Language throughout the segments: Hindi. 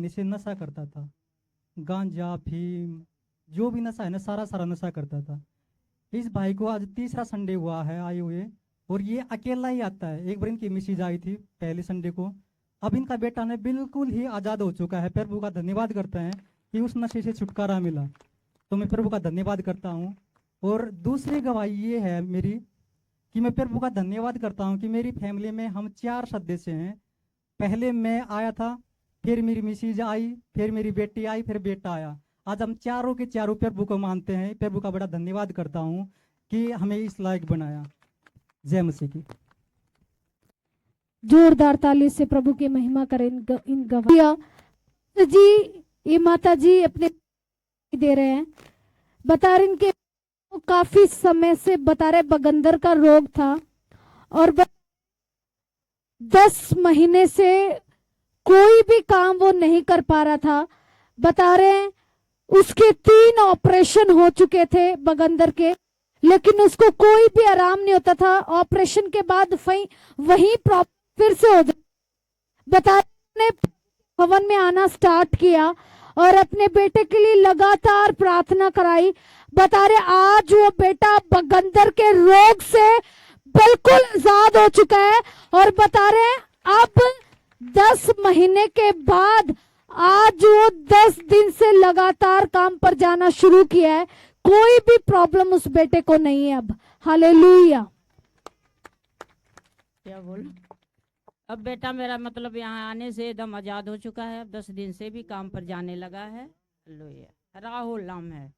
महीने से नशा करता था, गांजा फीम जो भी नशा है ना, सारा सारा नशा करता था। इस भाई को आज तीसरा संडे हुआ है आए हुए, और ये अकेला ही आता है। एक बार इनकी मिसेज आई थी पहले संडे को। अब इनका बेटा ने बिल्कुल ही आज़ाद हो चुका है। प्रभु का धन्यवाद करते हैं कि उस नशे से छुटकारा मिला। तो मैं प्रभु का धन्यवाद करता हूँ। और दूसरी गवाही ये है मेरी कि मैं प्रभु का धन्यवाद करता हूँ कि मेरी फैमिली में हम 4 सदस्य हैं। पहले मैं आया था, फिर मेरी मिसेज आई, फिर मेरी बेटी आई, फिर बेटा आया। आज हम चारों के चारों प्रभु को मानते हैं। प्रभु का बड़ा धन्यवाद करता हूँ कि हमें इस लायक बनाया। जय मसीह की। जोरदार ताली से प्रभु की महिमा करें। इन गवाहियां जी, ये माता जी अपने दे रहे हैं, बता रहे इनके काफी समय से बता रहे बगंदर का रोग था और 10 महीने से कोई भी काम वो नहीं कर पा रहा था। बता रहे हैं उसके 3 ऑपरेशन हो चुके थे बगंदर के, लेकिन उसको कोई भी आराम नहीं होता था। ऑपरेशन के बाद वहीं फिर से हो जाता। बता रहे ने भवन में आना स्टार्ट किया और अपने बेटे के लिए लगातार प्रार्थना कराई। बता रहे आज वो बेटा बगंदर के रोग से बिल्कुल आजाद हो चुका है। और बता रहे अब 10 महीने के बाद आज वो 10 दिन से लगातार काम पर जाना शुरू किया है। कोई भी प्रॉब्लम उस बेटे को नहीं है अब। हालेलुया। क्या बोल, अब बेटा मेरा मतलब यहाँ आने से एकदम आजाद हो चुका है। अब 10 दिन से भी काम पर जाने लगा है। हालेलुया। राहुल नाम है।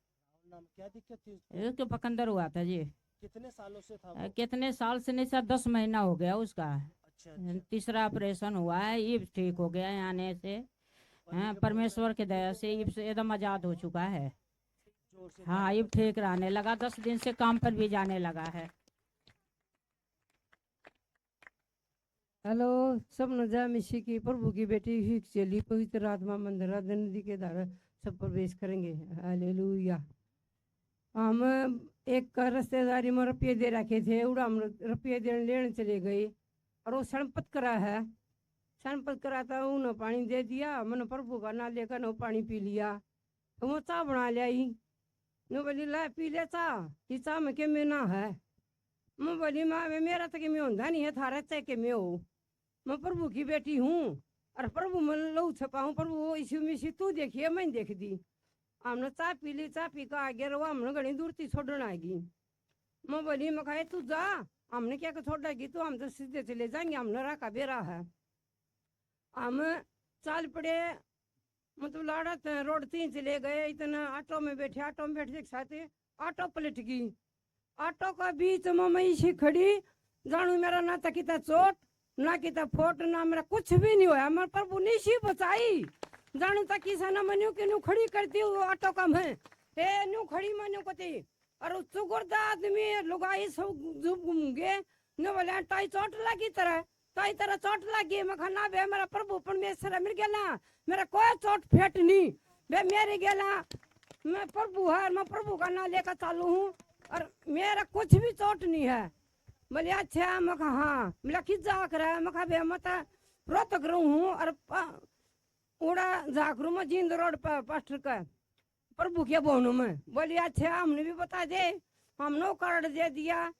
क्या दिक्कत थी उसको? उसको पकंदर हुआ था जी। कितने सालों से था वो? कितने साल से नहीं सर, 10 महीना हो गया उसका। अच्छा। तीसरा ऑपरेशन हुआ है, ये ठीक हो गया है आने से। हाँ, परमेश्वर के दया से ये एकदम आजाद हो चुका है। हाँ, ये ठीक रहने लगा, 10 दिन से काम पर भी जाने लगा है। हेलो सब नजा मिशी की प्रभु की बेटी ही चली पवित्र आत्मा मंदिर नदी के द्वारा सब प्रवेश करेंगे। हालेलुया। हम एक रिश्तेदारी में रुपये दे रखे थे, उड़ा हम रुपये लेने चले गए और वो सनपत करा है। सनपत करा था, उन्होंने पानी दे दिया, मैंने प्रभु का ना लेकर ना पानी पी लिया। तो वो चाह बना लिया ही, मैं बोली ला पी ले चाह, ये चाह में के में ना है। मैं बोली माँ मेरा तो के में होता नहीं है, थारा चाह के में हो। मैं प्रभु की बेटी हूँ और प्रभु मैं लहू छपा हूँ। प्रभु वो इसी मिशी तू देखिए मैं देख दी। हमने चाह पी ली, चाह पी कर आगे रहो, हमने घड़ी दूर थी छोड़ना आएगी। मैं बोली मैं कहे तू जा, हमने क्या छोड़ेगी तो हम तो सीधे चले जाएंगे, हमने रखा बेरा है। हम चाल पड़े, मतलब लाड़त रोड 3 चले गए। इतना ऑटो में बैठे, ऑटो में बैठे साथ ऑटो पलट गई। ऑटो का बीच में मैं इसी खड़ी जानू, मेरा ना तकिता चोट ना किता फोट ना मेरा कुछ भी नहीं होया। मैं प्रभु ने सी बचाई जानू तक किसा ना मनु के नु खड़ी करती हूँ ऑटो का मैं ए नु खड़ी मनु कोती और चुगुरदा आदमी लुगाई सब जुब घूमगे न बोले टाई चोट लगी तरह चोट लगी। मैं खाना बे मेरा प्रभु परमेश्वर मिल गया, मेरा कोई चोट फेट नहीं बे मेरे गेला। मैं प्रभु है, मैं प्रभु का नाम लेकर चालू हूँ और मेरा कुछ भी चोट नहीं है। बोले अच्छा। मैं कहा हाँ, मिला किस जाकर है। मैं कहा बे मत रोहतक रहूँ हूँ और उड़ा जाकरू में जींद रोड पर पास्टर का प्रभु के बोनू में। बोली अच्छा हमने भी बता दे, हमने कार्ड दे दिया।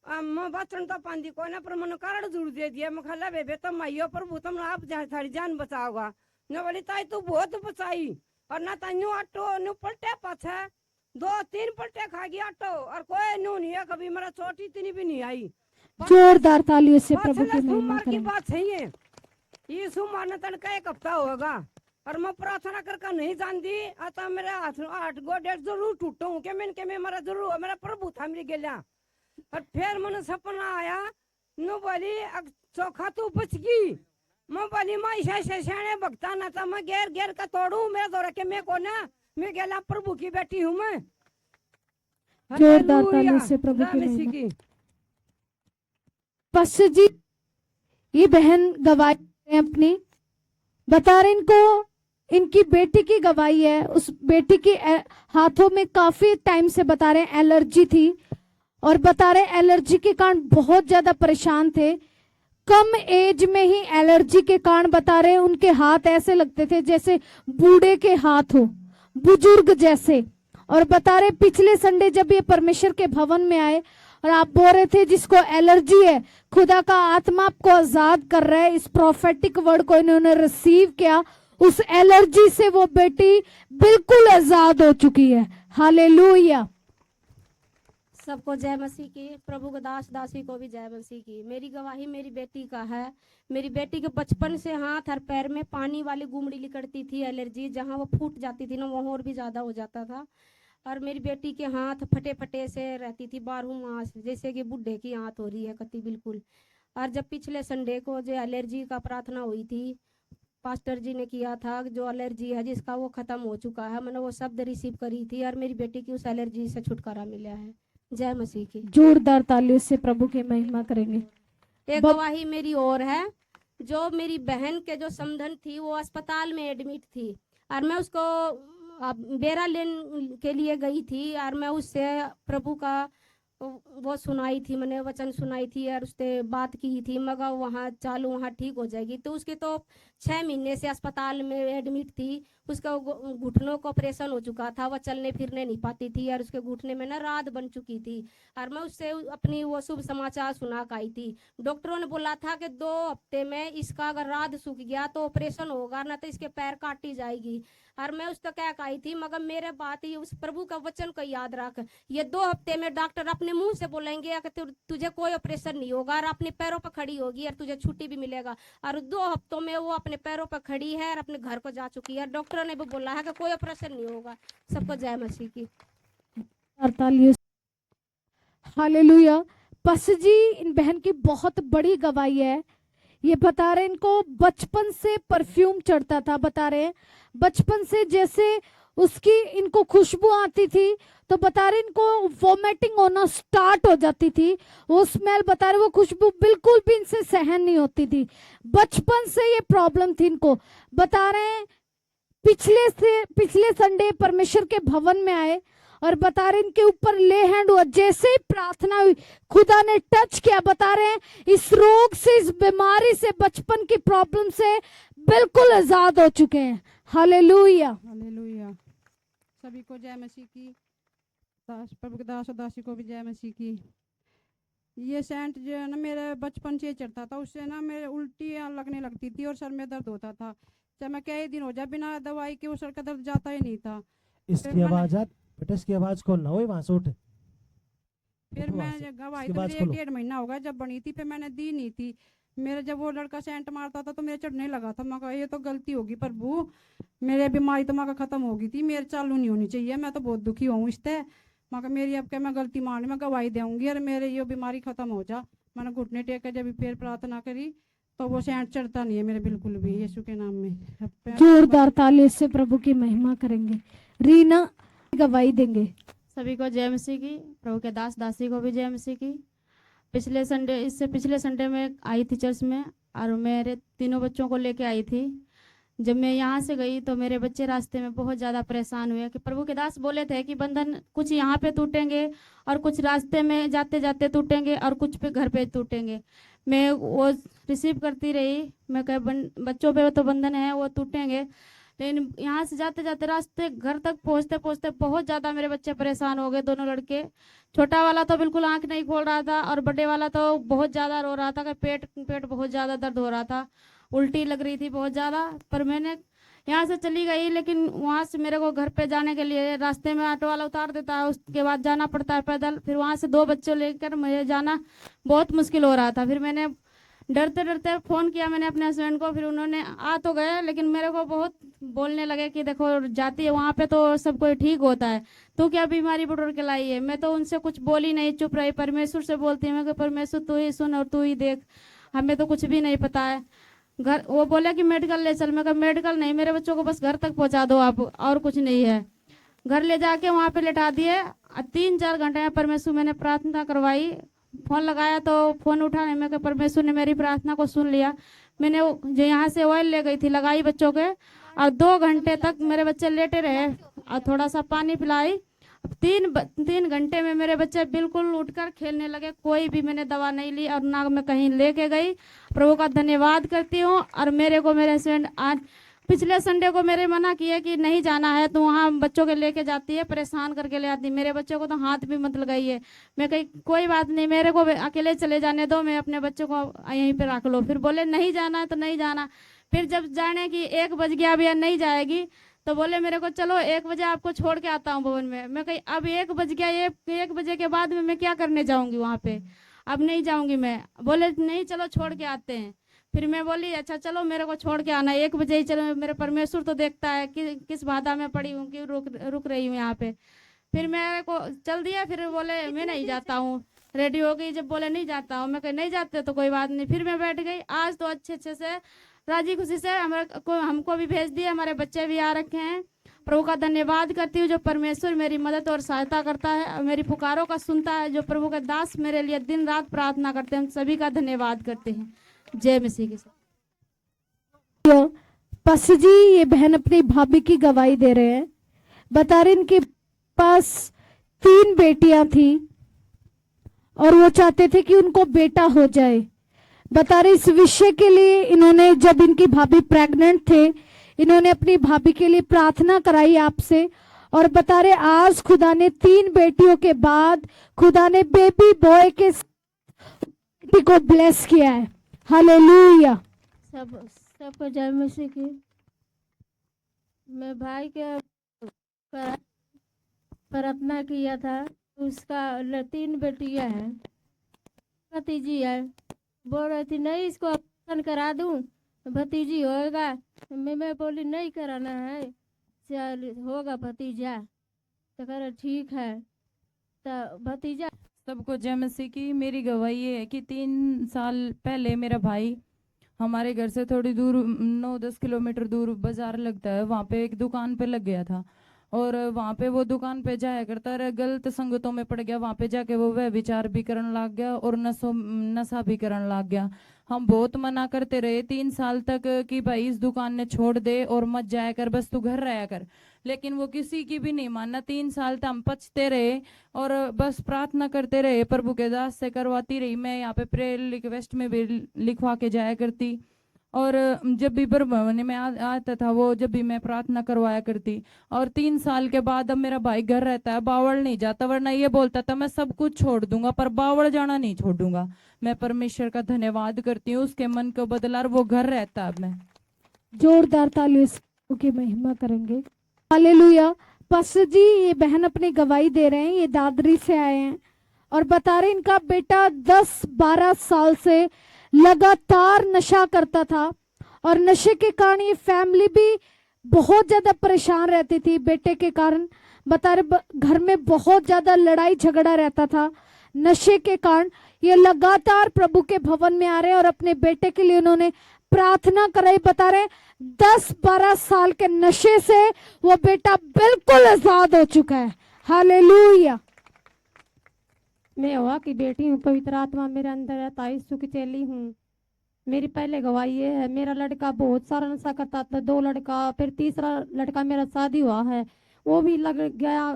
मैं बचन तो पानी को ना पर मैंने कार्ड जरूर दे दिया। मैं खाला बेबे तुम आइयो प्रभु तुम आप थारी जान बचाओगा। न बोली ताई तू बहुत बचाई और ना तान्यू ऑटो नु पलटे पाछे 2-3 पलटे खा गया ऑटो और कोई नू नहीं है, कभी मेरा चोट इतनी भी नहीं आई। जोरदार तालियों से प्रभु की महिमा की करें। बात है ये सोमवार ने तन का 1 हफ्ता होगा और मैं प्रार्थना करके नहीं जानती। आता मेरे हाथ 8 गोडे जरूर टूटो हूँ के मैं मेरा जरूर मेरा प्रभु था मेरे गेला। और फिर मैंने सपना आया, नु बोली चोखा तू बच गई। मैं बोली मैं ऐसे शाने भक्ता ना था, मैं घेर घेर का तोड़ू मेरे दौरा के मैं को ना मैं गेला प्रभु की बेटी हूँ मैं। जोरदार तालियों से प्रभु की महिमा। पास्टर जी ये बहन गवाही अपनी बता रहे, इनको इनकी बेटी की गवाही है। उस बेटी के हाथों में काफी टाइम से बता रहे एलर्जी थी और बता रहे एलर्जी के कारण बहुत ज्यादा परेशान थे। कम एज में ही एलर्जी के कारण बता रहे हैं उनके हाथ ऐसे लगते थे जैसे बूढ़े के हाथ हो, बुजुर्ग जैसे। और बता रहे पिछले संडे जब ये परमेश्वर के भवन में आए और आप बोल रहे थे जिसको एलर्जी है, खुदा का आत्मा आपको आजाद कर रहा है। इस प्रोफेटिक वर्ड को इन्होंने रिसीव किया, उस एलर्जी से वो बेटी बिल्कुल आजाद हो चुकी है। हालेलुया। सबको जय मसीह की। प्रभु के दास दासी को भी जय मसीह की। मेरी गवाही मेरी बेटी का है। मेरी बेटी के बचपन से हाथ और पैर में पानी वाली गुमड़ी निकलती थी, एलर्जी, जहाँ वो फूट जाती थी ना वहाँ और भी ज़्यादा हो जाता था। और मेरी बेटी के हाथ फटे फटे से रहती थी 12 मास, जैसे कि बुढ़े की हाथ हो रही है कति बिल्कुल। और जब पिछले संडे को जो एलर्जी का प्रार्थना हुई थी, पास्टर जी ने किया था, जो एलर्जी है जिसका वो ख़त्म हो चुका है, मैंने वो शब्द रिसीव करी थी और मेरी बेटी की उस एलर्जी से छुटकारा मिला है। जय मसीह की। जोरदार तालियों से प्रभु की महिमा करेंगे। एक गवाही मेरी और है। जो मेरी बहन के जो समधन थी वो अस्पताल में एडमिट थी और मैं उसको बेरा लेने के लिए गई थी और मैं उससे प्रभु का वो सुनाई थी, मैंने वचन सुनाई थी और उससे बात की थी, मगर वहाँ चालू वहाँ ठीक हो जाएगी। तो उसके तो 6 महीने से अस्पताल में एडमिट थी। उसका घुटनों का ऑपरेशन हो चुका था, वह चलने फिरने नहीं पाती थी और उसके घुटने में ना रात बन चुकी थी। और मैं उससे अपनी वो शुभ समाचार सुना के आई थी। डॉक्टरों ने बोला था कि 2 हफ्ते में इसका अगर रात सूख गया तो ऑपरेशन होगा, ना तो इसके पैर काटी जाएगी। और मैं उसको कह के आई थी, मगर मेरे बात ही उस प्रभु का वचन को याद रख, ये 2 हफ्ते में डॉक्टर अपने मुंह से बोलेंगे कि तुझे कोई ऑपरेशन नहीं होगा और अपने पैरों पर खड़ी होगी और तुझे छुट्टी भी मिलेगा। और 2 हफ्तों में वो अपने पैरों पर खड़ी है और अपने घर को जा चुकी है। डॉक्टरों ने भी बोला है कि कोई ऑपरेशन नहीं होगा। सबको जय मसीह की। 48। हालेलुया। पस जी इन बहन की बहुत बड़ी गवाही है। ये बता रहे इनको बचपन से परफ्यूम चढ़ता था, बता रहे हैं बचपन से जैसे उसकी इनको खुशबू आती थी तो बता रहे इनको वोमिटिंग होना स्टार्ट हो जाती थी। वो स्मेल बता रहे वो खुशबू बिल्कुल भी इनसे सहन नहीं होती थी। बचपन से ये प्रॉब्लम थी इनको। बता रहे हैं पिछले संडे परमेश्वर के भवन में आए और बता रहे इनके ऊपर ले हैंड हुआ, जैसे ही प्रार्थना हुई खुदा ने टच किया। बता रहे हैं इस रोग से, इस बीमारी से, बचपन की प्रॉब्लम से बिल्कुल आजाद हो चुके हैं। हालेलुया। हालेलुया। सभी को जय मसीह की। प्रभु के दास और दासी को भी जय मसीह की। ये सेंट जो है ना मेरे बचपन से चढ़ता था, उससे ना मेरे उल्टियाँ लगने लगती थी और सर में दर्द होता था। चाहे मैं कई दिन हो जाए बिना दवाई के वो सर का दर्द जाता ही नहीं था। इसकी आवाज बेटा, इसकी आवाज खोलना हो, वहां से उठ। फिर मैं गवाही तो मेरी 1-1.5 महीना होगा जब बनी थी, फिर मैंने दी नहीं थी। मेरे जब वो लड़का सेंट मारता था तो मेरे चढ़ने लगा था। मैं कहा ये तो गलती होगी प्रभु, मेरे बीमारी तो मैं खत्म हो गई थी, मेरे चालू नहीं होनी चाहिए, मैं तो बहुत दुखी हूँ इससे। मैं कहा मेरी अब क्या मैं गलती मान, मैं गवाही दूंगी और मेरे ये बीमारी खत्म हो जा। मैंने घुटने टेक जब फिर प्रार्थना करी तो वो सेंट चढ़ता नहीं है मेरे बिल्कुल भी, यीशु के नाम में। जोरदार ताली से प्रभु की महिमा करेंगे। रीना गवाही देंगे। सभी को जय मसीह की। प्रभु के दास दासी को भी जय मसीह की। इससे पिछले संडे में आई थी चर्च में और मेरे 3 बच्चों को लेके आई थी। जब मैं यहाँ से गई तो मेरे बच्चे रास्ते में बहुत ज़्यादा परेशान हुए कि प्रभु के दास बोले थे कि बंधन कुछ यहाँ पे टूटेंगे और कुछ रास्ते में जाते जाते टूटेंगे और कुछ पे घर पे टूटेंगे। मैं वो रिसीव करती रही, मैं कह बच्चों पे तो बंधन है वो टूटेंगे, लेकिन यहाँ से जाते जाते रास्ते घर तक पहुँचते पहुँचते बहुत ज़्यादा मेरे बच्चे परेशान हो गए। दोनों लड़के, छोटा वाला तो बिल्कुल आंख नहीं खोल रहा था और बड़े वाला तो बहुत ज़्यादा रो रहा था कि पेट बहुत ज़्यादा दर्द हो रहा था, उल्टी लग रही थी बहुत ज़्यादा। पर मैंने यहाँ से चली गई, लेकिन वहाँ से मेरे को घर पे जाने के लिए रास्ते में ऑटो वाला उतार देता है, उसके बाद जाना पड़ता है पैदल। फिर वहाँ से 2 बच्चे लेकर मुझे जाना बहुत मुश्किल हो रहा था। फिर मैंने डरते डरते फ़ोन किया मैंने अपने हस्बैंड को, फिर उन्होंने आ तो गए, लेकिन मेरे को बहुत बोलने लगे कि देखो जाती है वहाँ पे तो सब कोई ठीक होता है, तू क्या बीमारी बटोर के लाई है। मैं तो उनसे कुछ बोली नहीं, चुप रही। परमेश्वर से बोलती है मैं कि परमेश्वर तू ही सुन और तू ही देख, हमें तो कुछ भी नहीं पता है। घर वो बोले कि मेडिकल ले चल, मैं कहा मेडिकल नहीं, मेरे बच्चों को बस घर तक पहुँचा दो आप, और कुछ नहीं है। घर ले जाके वहाँ पे लेटा दिए। 3-4 घंटे में परमेश्वर मैंने प्रार्थना करवाई, फ़ोन लगाया तो फ़ोन उठाने में कि परमेश्वर ने मेरी प्रार्थना को सुन लिया। मैंने जो यहाँ से ऑयल ले गई थी लगाई बच्चों के, और 2 घंटे तक मेरे बच्चे लेटे रहे और थोड़ा सा पानी पिलाई तीन घंटे में मेरे बच्चे बिल्कुल उठकर खेलने लगे। कोई भी मैंने दवा नहीं ली और ना मैं कहीं लेके गई। प्रभु का धन्यवाद करती हूँ। और मेरे हस्बैंड आज पिछले संडे को मेरे मना किया कि नहीं जाना है, तो वहाँ बच्चों के लेके जाती है, परेशान करके ले आती है। मेरे बच्चों को तो हाथ भी मत लगाई है। मैं कही कोई बात नहीं, मेरे को अकेले चले जाने दो, मैं अपने बच्चों को यहीं पे रख लो। फिर बोले नहीं जाना है तो नहीं जाना। फिर जब जाने की 1 बज गया, भैया नहीं जाएगी, तो बोले मेरे को चलो 1 बजे आपको छोड़ के आता हूँ भवन में। मैं कही अब 1 बज गया, 1 बजे के बाद में मैं क्या करने जाऊंगी वहाँ पे, अब नहीं जाऊंगी मैं। बोले नहीं चलो छोड़ के आते हैं। फिर मैं बोली अच्छा चलो मेरे को छोड़ के आना, 1 बजे ही चलो, मेरे परमेश्वर तो देखता है कि किस बाधा में पड़ी हूँ, क्यों रुक रही हूँ यहाँ पे। फिर मेरे को चल दिया। फिर बोले मैं नहीं जाता हूँ, रेडी हो गई। जब बोले नहीं जाता हूँ, मैं कही नहीं जाते तो कोई बात नहीं। फिर मैं बैठ गई। आज तो अच्छे से राजी खुशी से हमको भी भेज दिए, हमारे बच्चे भी आ रखे हैं। प्रभु का धन्यवाद करती हूँ जो परमेश्वर मेरी मदद और सहायता करता है, मेरी पुकारों का सुनता है। जो प्रभु के दास मेरे लिए दिन रात प्रार्थना करते हैं, हम सभी का धन्यवाद करते हैं। जय मसीह की। पास्टर जी, ये बहन अपनी भाभी की गवाही दे रहे हैं। बता रहे इनके पास 3 बेटियां थी और वो चाहते थे कि उनको बेटा हो जाए। बता रहे इस विषय के लिए इन्होंने, जब इनकी भाभी प्रेग्नेंट थे, इन्होंने अपनी भाभी के लिए प्रार्थना कराई आपसे। और बता रहे आज खुदा ने 3 बेटियों के बाद खुदा ने बेबी बॉय के को ब्लेस किया है। हालेलुया। सबको जय मसीह की। मैं भाई के प्रार्थना किया था, उसका 3 बेटियां हैं, भतीजी है। बोल रही थी नहीं इसको ऑपरेशन करा दूं, भतीजी होगा। मैं बोली नहीं कराना है, चल होगा भतीजा। तो कह रहे ठीक है, तो भतीजा। सबको जय मसीह की। मेरी गवाही ये है कि 3 साल पहले मेरा भाई हमारे घर से थोड़ी दूर 9-10 किलोमीटर दूर बाजार लगता है, वहाँ पे एक दुकान पे लग गया था। और वहाँ पे वो दुकान पे जाया करता रहा, गलत संगतों में पड़ गया। वहाँ पे जाके वो व्यभिचार भी करने लग गया और नशा भी करने लग गया। हम बहुत मना करते रहे 3 साल तक कि भाई इस दुकान ने छोड़ दे और मत जाया कर, बस तू घर रहा कर। लेकिन वो किसी की भी नहीं मानना। 3 साल तक हम पछते रहे और बस प्रार्थना करते रहे, प्रभु के दास से करवाती रही। मैं यहाँ पे प्रेयर रिक्वेस्ट में भी लिखवा के जाया करती। और जब भी भवन में आता था वो, जब भी मैं प्रार्थना करवाया करती। और 3 साल के बाद अब मेरा भाई घर रहता है, बावड़ नहीं जाता। वरना ये बोलता था मैं सब कुछ छोड़ दूंगा पर बावड़ जाना नहीं छोड़ूंगा। मैं परमेश्वर का धन्यवाद करती हूँ, उसके मन को बदला और वो घर रहता है। अब मैं जोरदार तालियों की महिमा करेंगे। हालेलुया। पास्टर जी, ये बहन अपनी गवाही दे रहे हैं, ये दादरी से आए हैं और बता रहे इनका बेटा 10-12 साल से लगातार नशा करता था और नशे के कारण ये फैमिली भी बहुत ज्यादा परेशान रहती थी बेटे के कारण। बता रहे घर में बहुत ज्यादा लड़ाई झगड़ा रहता था नशे के कारण। ये लगातार प्रभु के भवन में आ रहे हैं और अपने बेटे के लिए उन्होंने प्रार्थना कराई। बता रहे 10-12 साल के नशे से वो बेटा बिल्कुल आजाद हो चुका है। हालेलुया। मैं हवा की बेटी हूँ, पवित्र आत्मा मेरे अंदर है, 23 की चेली हूँ। मेरी पहले गवाही ये है, मेरा लड़का बहुत सारा नशा करता था, 2 लड़का, फिर तीसरा लड़का मेरा शादी हुआ है, वो भी लग गया।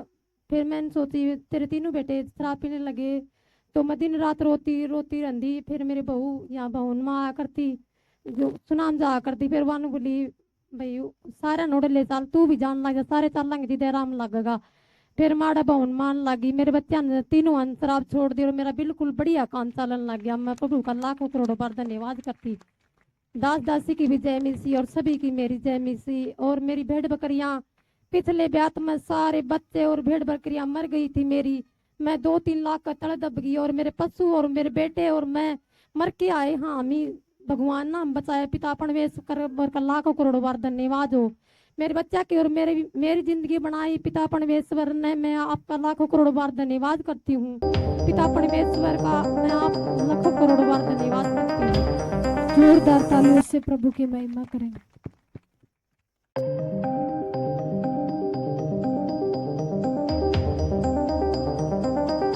फिर मैंने सोची तेरे 3 बेटे शराब पीने लगे, तो मैं दिन रात रोती रहती। फिर मेरी बहू यहाँ भवन में आया करती, जो सुनाम जा करती। फिर वन बोली भाई सारा नोड़ ले चल, तू भी जान लग जा, सारे चल लेंगे दीदी आराम लगेगा। फिर माड़ा भवन मान लगी। मेरे बच्चे ने 3 शराब छोड़ दी और मेरा बिल्कुल बढ़िया काम चलन लग गया। मैं प्रभु का लाखों करोड़ों बार धन्यवाद करती। दास दासी की भी जय मिसी और सभी की मेरी जय मिसी। और मेरी भेड़ बकरियां पिछले ब्यात में सारे बच्चे और भेड़ बकरियां मर गई थी मेरी। मैं 2-3 लाख का तड़ दब गई और मेरे पशु और मेरे बेटे और मैं मर के आए। हाँ मी भगवान नाम बचाए, पिता परमेश्वर लाखों करोड़ों बार धन्यवाद हो। मेरे बच्चा की और मेरी जिंदगी बनाई पिता परमेश्वर ने। मैं आपका लाखों करोड़ों बार धन्यवाद करती हूँ। पिता परमेश्वर का मैं आप लाखों करोड़ों बार धन्यवाद करती हूँ। जोरदार तालियों से प्रभु की महिमा करेंगे।